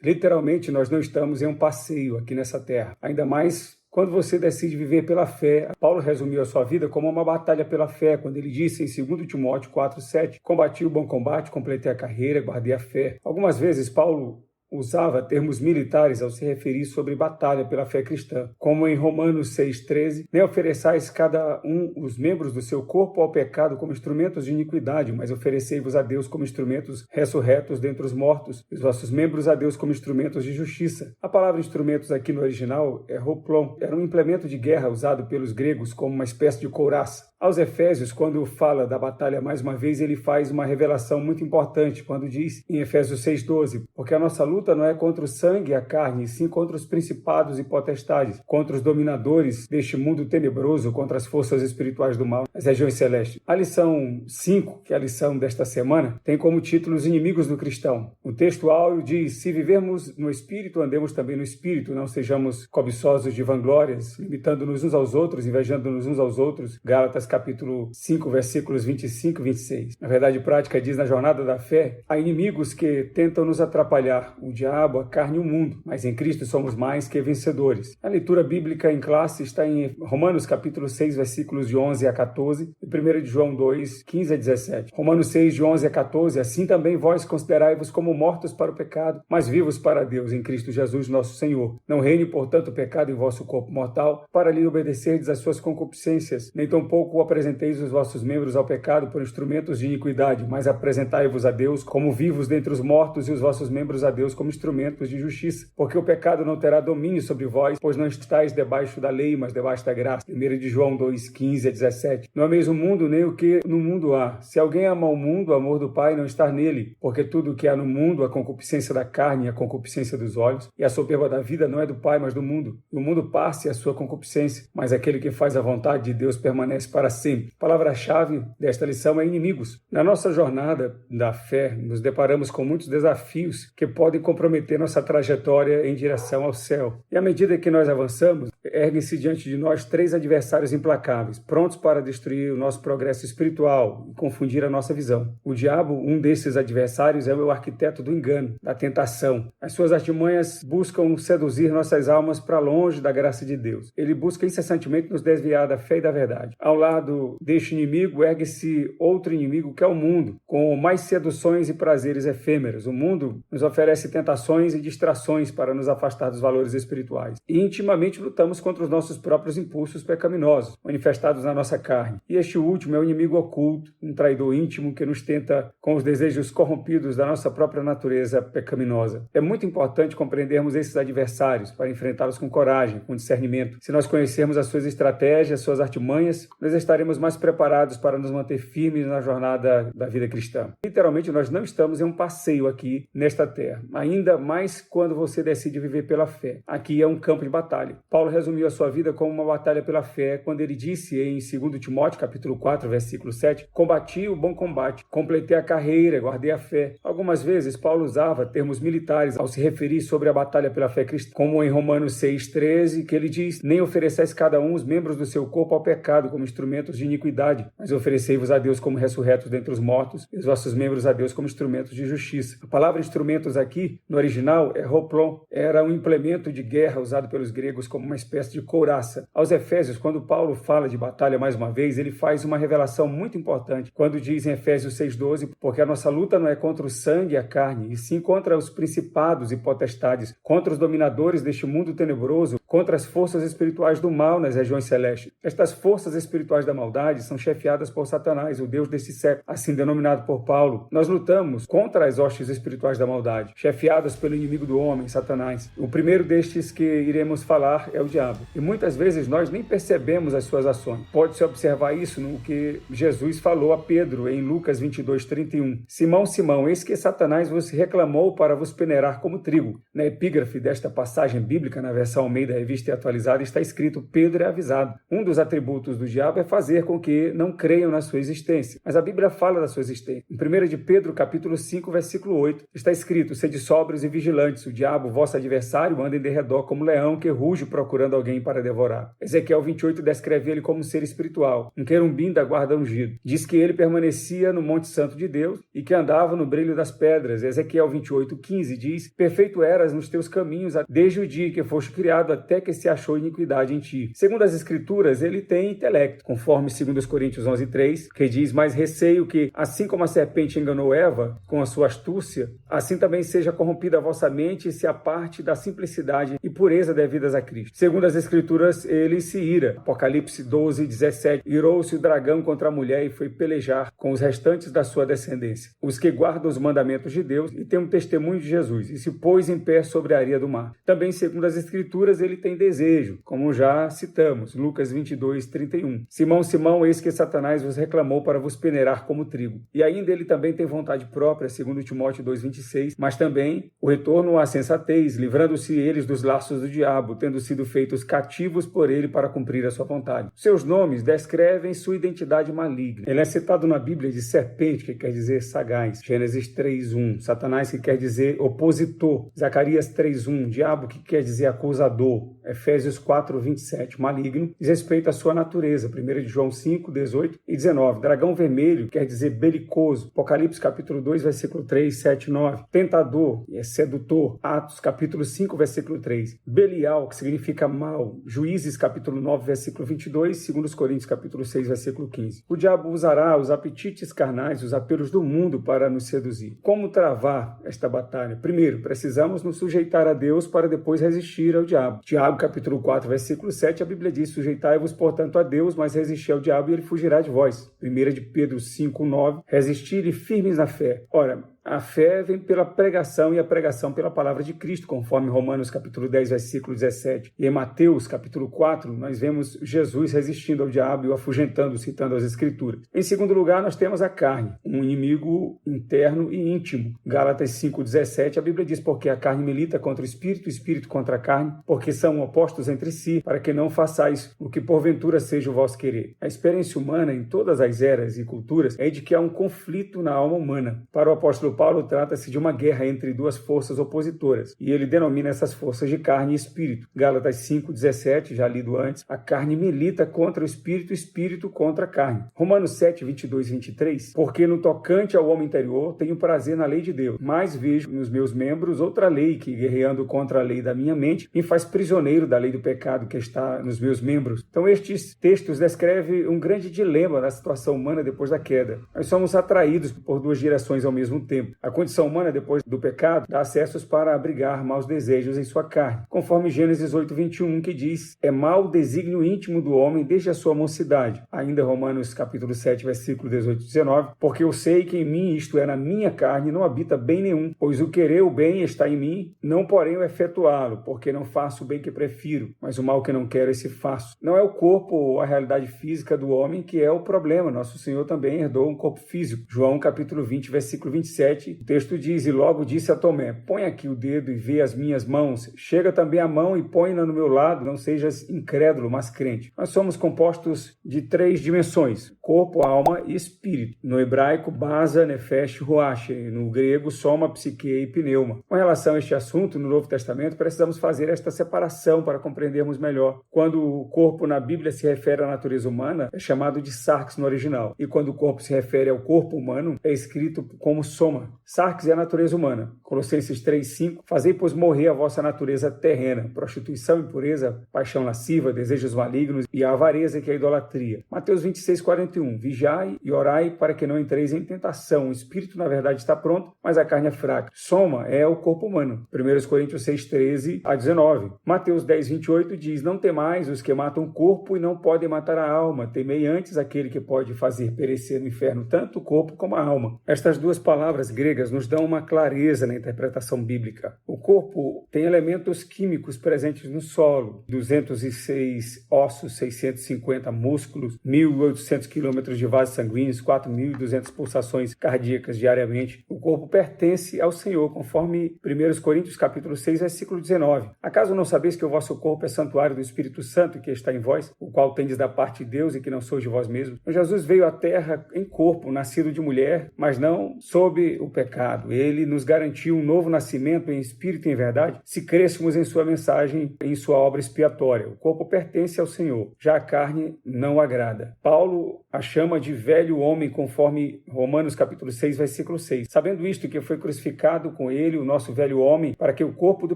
Literalmente, nós não estamos em um passeio aqui nessa terra. Ainda mais quando você decide viver pela fé. Paulo resumiu a sua vida como uma batalha pela fé, quando ele disse em 2 Timóteo 4,7, combati o bom combate, completei a carreira, guardei a fé. Algumas vezes, Paulo usava termos militares ao se referir sobre batalha pela fé cristã, como em Romanos 6,13, nem ofereçais cada um os membros do seu corpo ao pecado como instrumentos de iniquidade, mas oferecei-vos a Deus como instrumentos ressurretos dentre os mortos, e os vossos membros a Deus como instrumentos de justiça. A palavra instrumentos aqui no original é hoplon, era um implemento de guerra usado pelos gregos como uma espécie de couraça. Aos Efésios, quando fala da batalha mais uma vez, ele faz uma revelação muito importante, quando diz em Efésios 6,12, porque a nossa luta não é contra o sangue e a carne, e sim contra os principados e potestades, contra os dominadores deste mundo tenebroso, contra as forças espirituais do mal, as regiões celestes. A lição 5, que é a lição desta semana, tem como título Os inimigos do cristão. O texto áureo diz, se vivermos no Espírito, andemos também no Espírito, não sejamos cobiçosos de vanglórias, limitando-nos uns aos outros, invejando-nos uns aos outros. Gálatas capítulo 5, versículos 25 e 26. Na verdade prática diz, na jornada da fé, há inimigos que tentam nos atrapalhar, o diabo, a carne e o mundo, mas em Cristo somos mais que vencedores. A leitura bíblica em classe está em Romanos capítulo 6, versículos de 11 a 14 e 1 de João 2, 15 a 17. Romanos 6, de 11 a 14, assim também vós considerai-vos como mortos para o pecado, mas vivos para Deus em Cristo Jesus nosso Senhor. Não reine, portanto, o pecado em vosso corpo mortal, para lhe obedecerdes às suas concupiscências, nem tampouco apresenteis os vossos membros ao pecado por instrumentos de iniquidade, mas apresentai-vos a Deus como vivos dentre os mortos e os vossos membros a Deus como instrumentos de justiça. Porque o pecado não terá domínio sobre vós, pois não estáis debaixo da lei, mas debaixo da graça. 1 de João 2, 15 a 17. Não ameis o mundo nem o que no mundo há. Se alguém ama o mundo, o amor do Pai não está nele, porque tudo o que há no mundo, a concupiscência da carne e a concupiscência dos olhos, e a soberba da vida não é do Pai, mas do mundo. E o mundo passa e a sua concupiscência, mas aquele que faz a vontade de Deus permanece para sempre. A palavra-chave desta lição é inimigos. Na nossa jornada da fé, nos deparamos com muitos desafios que podem comprometer nossa trajetória em direção ao céu. E à medida que nós avançamos, erguem-se diante de nós 3 adversários implacáveis, prontos para destruir o nosso progresso espiritual e confundir a nossa visão. O diabo, um desses adversários, é o arquiteto do engano, da tentação. As suas artimanhas buscam seduzir nossas almas para longe da graça de Deus. Ele busca incessantemente nos desviar da fé e da verdade. Ao lado deste inimigo, ergue-se outro inimigo que é o mundo, com mais seduções e prazeres efêmeros. O mundo nos oferece tentações e distrações para nos afastar dos valores espirituais. E intimamente lutamos contra os nossos próprios impulsos pecaminosos, manifestados na nossa carne. E este último é o inimigo oculto, um traidor íntimo que nos tenta com os desejos corrompidos da nossa própria natureza pecaminosa. É muito importante compreendermos esses adversários para enfrentá-los com coragem, com discernimento. Se nós conhecermos as suas estratégias, suas artimanhas, nós estaremos mais preparados para nos manter firmes na jornada da vida cristã. Literalmente, nós não estamos em um passeio aqui nesta terra, ainda mais quando você decide viver pela fé. Aqui é um campo de batalha. Paulo resumiu a sua vida como uma batalha pela fé quando ele disse em 2 Timóteo, capítulo 4, versículo 7, combati o bom combate, completei a carreira, guardei a fé. Algumas vezes, Paulo usava termos militares ao se referir sobre a batalha pela fé cristã, como em Romanos 6,13, que ele diz, nem ofereceis cada um os membros do seu corpo ao pecado como instrumentos de iniquidade, mas oferecei-vos a Deus como ressurretos dentre os mortos e os vossos membros a Deus como instrumentos de justiça. A palavra instrumentos aqui, no original, é hoplon, era um implemento de guerra usado pelos gregos como uma espécie de couraça. Aos Efésios, quando Paulo fala de batalha mais uma vez, ele faz uma revelação muito importante, quando diz em Efésios 6,12, porque a nossa luta não é contra o sangue e a carne, e sim contra os principados e potestades, contra os dominadores deste mundo tenebroso, contra as forças espirituais do mal nas regiões celestes. Estas forças espirituais da maldade são chefiadas por Satanás, o Deus desse século, assim denominado por Paulo. Nós lutamos contra as hostes espirituais da maldade, chefiadas pelo inimigo do homem, Satanás. O primeiro destes que iremos falar é o diabo. E muitas vezes nós nem percebemos as suas ações. Pode-se observar isso no que Jesus falou a Pedro em Lucas 22:31. Simão, Simão, eis que Satanás vos reclamou para vos peneirar como trigo. Na epígrafe desta passagem bíblica, na versão Almeida Revista e Atualizada, está escrito: Pedro é avisado. Um dos atributos do diabo é fazer com que não creiam na sua existência. Mas a Bíblia fala da sua existência. Em 1 de Pedro, capítulo 5, versículo 8, está escrito: sede sóbrios e vigilantes, o diabo, vosso adversário, anda em derredor como leão que ruge procurando alguém para devorar. Ezequiel 28 descreve ele como um ser espiritual, um querubim da guarda ungido. Diz que ele permanecia no Monte Santo de Deus e que andava no brilho das pedras. Ezequiel 28:15 diz: perfeito eras nos teus caminhos desde o dia que foste criado até que se achou iniquidade em ti. Segundo as Escrituras, ele tem intelecto, conforme 2 Coríntios 11:3, que diz: mas receio que, assim como a serpente enganou Eva com a sua astúcia, assim também seja corrompida a vossa mente e se aparte da simplicidade e pureza devidas a Cristo. Segundo as Escrituras, ele se ira. Apocalipse 12:17, irou-se o dragão contra a mulher e foi pelejar com os restantes da sua descendência, os que guardam os mandamentos de Deus e têm um testemunho de Jesus, e se pôs em pé sobre a areia do mar. Também, segundo as Escrituras, ele tem desejo, como já citamos, Lucas 22:31. Simão, Simão, eis que Satanás vos reclamou para vos peneirar como trigo. E ainda ele também tem vontade própria, segundo Timóteo 2:26, mas também o retorno à sensatez, livrando-se eles dos laços do diabo, tendo sido feitos cativos por ele para cumprir a sua vontade. Seus nomes descrevem sua identidade maligna. Ele é citado na Bíblia de serpente, que quer dizer sagaz, Gênesis 3:1, Satanás, que quer dizer opositor, Zacarias 3:1, diabo, que quer dizer acusador, Efésios 4:27, maligno, diz respeito à sua natureza, 1 de João 5:18 e 19, dragão vermelho, quer dizer belicoso, Apocalipse capítulo 2, versículo 3, 7 e 9, tentador, é sedutor, Atos capítulo 5, versículo 3, Belial, que significa mal, Juízes capítulo 9, versículo 22, 2 Coríntios capítulo 6, versículo 15. O diabo usará os apetites carnais, os apelos do mundo para nos seduzir. Como travar esta batalha? Primeiro, precisamos nos sujeitar a Deus para depois resistir ao diabo. Tiago capítulo 4, versículo 7, a Bíblia diz: sujeitai-vos, portanto, a Deus, mas resisti ao diabo e ele fugirá de vós. 1 de Pedro 5:9, resistir-lhe firmes na fé. Ora, a fé vem pela pregação e a pregação pela palavra de Cristo, conforme Romanos capítulo 10, versículo 17. E em Mateus capítulo 4, nós vemos Jesus resistindo ao diabo e o afugentando, citando as Escrituras. Em segundo lugar, nós temos a carne, um inimigo interno e íntimo. Gálatas 5:17, a Bíblia diz: porque a carne milita contra o espírito contra a carne, porque são opostos entre si, para que não façais o que porventura seja o vosso querer. A experiência humana em todas as eras e culturas é de que há um conflito na alma humana. Para o apóstolo Paulo, trata-se de uma guerra entre duas forças opositoras, e ele denomina essas forças de carne e espírito. Gálatas 5:17, já lido antes, a carne milita contra o espírito contra a carne. Romanos 7, 22 e 23, porque no tocante ao homem interior tenho prazer na lei de Deus, mas vejo nos meus membros outra lei que, guerreando contra a lei da minha mente, me faz prisioneiro da lei do pecado que está nos meus membros. Então estes textos descrevem um grande dilema na situação humana depois da queda. Nós somos atraídos por duas direções ao mesmo tempo. A condição humana, depois do pecado, dá acessos para abrigar maus desejos em sua carne, conforme Gênesis 8:21, que diz: é mau o desígnio íntimo do homem desde a sua mocidade. Ainda Romanos capítulo 7, versículo 18 e 19, porque eu sei que em mim, isto é, na minha carne, não habita bem nenhum, pois o querer o bem está em mim, não porém o efetuá-lo, porque não faço o bem que prefiro, mas o mal que não quero, esse faço. Não é o corpo ou a realidade física do homem que é o problema. Nosso Senhor também herdou um corpo físico. João capítulo 20, versículo 27, o texto diz: e logo disse a Tomé: põe aqui o dedo e vê as minhas mãos, chega também a mão e põe-na no meu lado, não sejas incrédulo, mas crente. Nós somos compostos de três dimensões: corpo, alma e espírito. No hebraico, basa, nefesh, ruach. No grego, soma, psique e pneuma. Com relação a este assunto, no Novo Testamento, precisamos fazer esta separação para compreendermos melhor. Quando o corpo na Bíblia se refere à natureza humana, é chamado de sarx no original. E quando o corpo se refere ao corpo humano, é escrito como soma. Sarx é a natureza humana. Colossenses 3:5, fazei, pois, morrer a vossa natureza terrena, prostituição, impureza, paixão lasciva, desejos malignos e a avareza, que é a idolatria. Mateus 26:41, vigiai e orai para que não entreis em tentação. O espírito, na verdade, está pronto, mas a carne é fraca. Soma é o corpo humano. 1 Coríntios 6:13 a 19. Mateus 10:28 diz: não temais os que matam o corpo e não podem matar a alma. Temei antes aquele que pode fazer perecer no inferno tanto o corpo como a alma. Estas duas palavras palavras gregas nos dão uma clareza na interpretação bíblica. O corpo tem elementos químicos presentes no solo, 206 ossos, 650 músculos, 1.800 quilômetros de vasos sanguíneos, 4.200 pulsações cardíacas diariamente. O corpo pertence ao Senhor, conforme 1 Coríntios capítulo 6, versículo 19. Acaso não sabeis que o vosso corpo é santuário do Espírito Santo que está em vós, o qual tendes da parte de Deus e que não sois de vós mesmos? Então, Jesus veio à terra em corpo, nascido de mulher, mas não sob o pecado. Ele nos garantiu um novo nascimento em espírito e em verdade, se crêssemos em sua mensagem, em sua obra expiatória. O corpo pertence ao Senhor, já a carne não agrada. Paulo a chama de velho homem, conforme Romanos capítulo 6, versículo 6. Sabendo isto, que foi crucificado com ele o nosso velho homem, para que o corpo do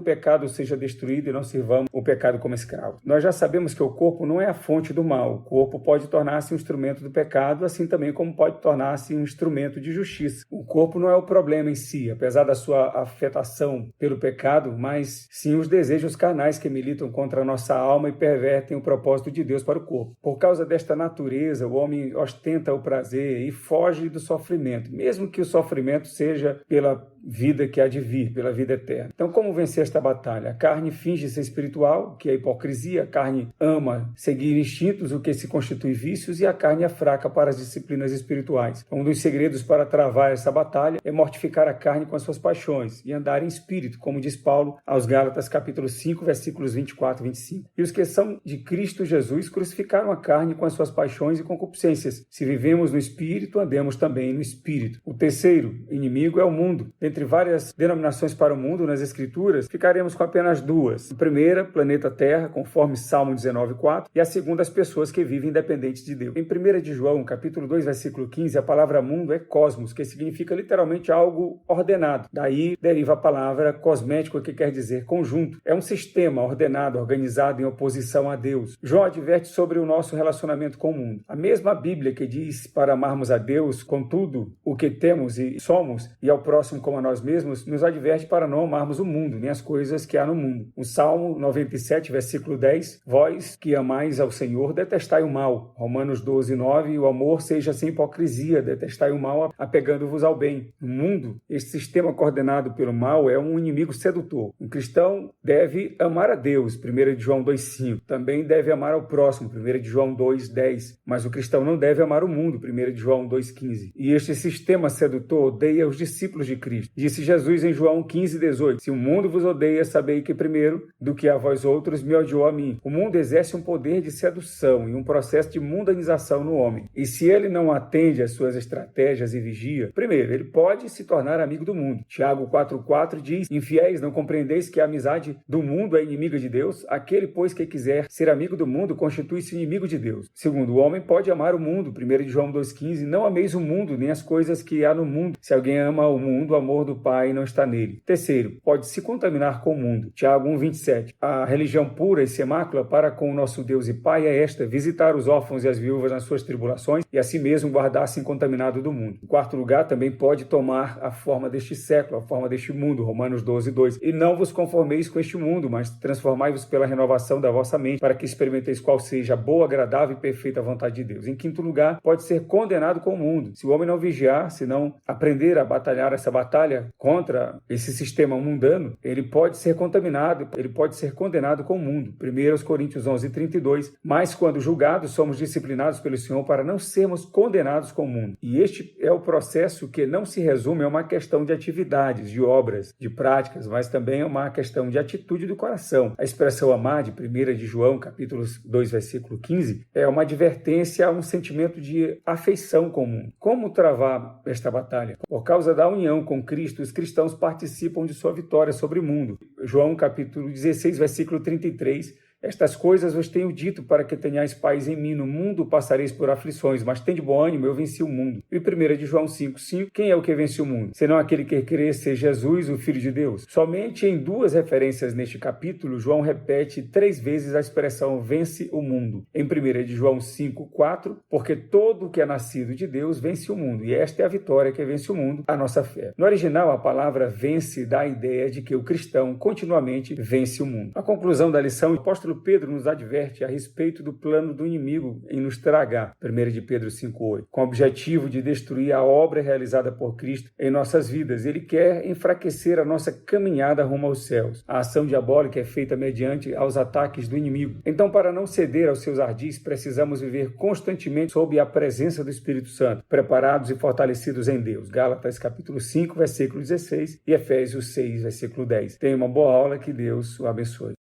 pecado seja destruído e não sirvamos o pecado como escravo. Nós já sabemos que o corpo não é a fonte do mal. O corpo pode tornar-se um instrumento do pecado, assim também como pode tornar-se um instrumento de justiça. O corpo não é o problema em si, apesar da sua afetação pelo pecado, mas sim os desejos carnais que militam contra a nossa alma e pervertem o propósito de Deus para o corpo. Por causa desta natureza, o homem ostenta o prazer e foge do sofrimento, mesmo que o sofrimento seja pela vida que há de vir, pela vida eterna. Então, como vencer esta batalha? A carne finge ser espiritual, o que é hipocrisia. A carne ama seguir instintos, o que se constitui vícios, e a carne é fraca para as disciplinas espirituais. Um dos segredos para travar essa batalha é mortificar a carne com as suas paixões e andar em espírito, como diz Paulo aos Gálatas, capítulo 5, versículos 24 e 25. E os que são de Cristo Jesus crucificaram a carne com as suas paixões e concupiscências. Se vivemos no espírito, andemos também no espírito. O terceiro inimigo é o mundo. Entre várias denominações para o mundo nas Escrituras, ficaremos com apenas duas. A primeira, planeta Terra, conforme Salmo 19:4, e a segunda, as pessoas que vivem independentes de Deus. Em 1 de João, capítulo 2, versículo 15, a palavra mundo é cosmos, que significa literalmente algo ordenado. Daí deriva a palavra cosmético, que quer dizer conjunto. É um sistema ordenado, organizado em oposição a Deus. João adverte sobre o nosso relacionamento com o mundo. A mesma Bíblia que diz para amarmos a Deus com tudo o que temos e somos, e ao próximo como a nós mesmos, nos adverte para não amarmos o mundo, nem as coisas que há no mundo. O Salmo 97, versículo 10, vós que amais ao Senhor, detestai o mal. Romanos 12, 9, o amor seja sem hipocrisia, detestai o mal, apegando-vos ao bem. No mundo, este sistema coordenado pelo mal é um inimigo sedutor. Um cristão deve amar a Deus, 1 de João 2,5. Também deve amar ao próximo, 1 de João 2,10. Mas o cristão não deve amar o mundo, 1 de João 2,15. E este sistema sedutor odeia os discípulos de Cristo. Disse Jesus em João 15:18, se o mundo vos odeia, sabei que primeiro do que a vós outros me odiou a mim. O mundo exerce um poder de sedução e um processo de mundanização no homem. E se ele não atende às suas estratégias e vigia, primeiro, ele pode se tornar amigo do mundo. Tiago 4,4 diz, infiéis, não compreendeis que a amizade do mundo é inimiga de Deus? Aquele, pois, que quiser ser amigo do mundo, constitui-se inimigo de Deus. Segundo, o homem pode amar o mundo, 1 de João 2,15, não ameis o mundo, nem as coisas que há no mundo. Se alguém ama o mundo, o amor do Pai não está nele. Terceiro, pode se contaminar com o mundo. Tiago 1,27. A religião pura e sem mácula para com o nosso Deus e Pai é esta, visitar os órfãos e as viúvas nas suas tribulações e assim mesmo guardar-se incontaminado do mundo. Em quarto lugar, também pode tomar a forma deste século, a forma deste mundo, Romanos 12:2. E não vos conformeis com este mundo, mas transformai-vos pela renovação da vossa mente, para que experimenteis qual seja a boa, agradável e perfeita vontade de Deus. Em quinto lugar, pode ser condenado com o mundo. Se o homem não vigiar, se não aprender a batalhar essa batalha contra esse sistema mundano, ele pode ser contaminado, ele pode ser condenado com o mundo. 1 Coríntios 11:32. Mas quando julgados, somos disciplinados pelo Senhor para não sermos condenados com o mundo. E este é o processo que não se resume a uma questão de atividades, de obras, de práticas, mas também é uma questão de atitude do coração. A expressão amar de 1 de João, capítulo 2, versículo 15, é uma advertência a um sentimento de afeição com o mundo. Como travar esta batalha? Por causa da união com Cristo, os cristãos participam de sua vitória sobre o mundo. João capítulo 16, versículo 33, estas coisas vos tenho dito para que tenhais paz em mim. No mundo passareis por aflições, mas tende bom ânimo, eu venci o mundo. E 1 de João 5:5, quem é o que vence o mundo? Senão aquele que crê ser Jesus, o Filho de Deus. Somente em duas referências neste capítulo, João repete 3 vezes a expressão vence o mundo. Em 1 de João 5:4, porque todo o que é nascido de Deus vence o mundo. E esta é a vitória que vence o mundo, a nossa fé. No original, a palavra vence dá a ideia de que o cristão continuamente vence o mundo. A conclusão da lição, o apóstolo apóstolo Pedro nos adverte a respeito do plano do inimigo em nos tragar, 1 de Pedro 5,8, com o objetivo de destruir a obra realizada por Cristo em nossas vidas. Ele quer enfraquecer a nossa caminhada rumo aos céus. A ação diabólica é feita mediante aos ataques do inimigo. Então, para não ceder aos seus ardis, precisamos viver constantemente sob a presença do Espírito Santo, preparados e fortalecidos em Deus. Gálatas capítulo 5, versículo 16 e Efésios 6, versículo 10. Tenha uma boa aula, que Deus o abençoe.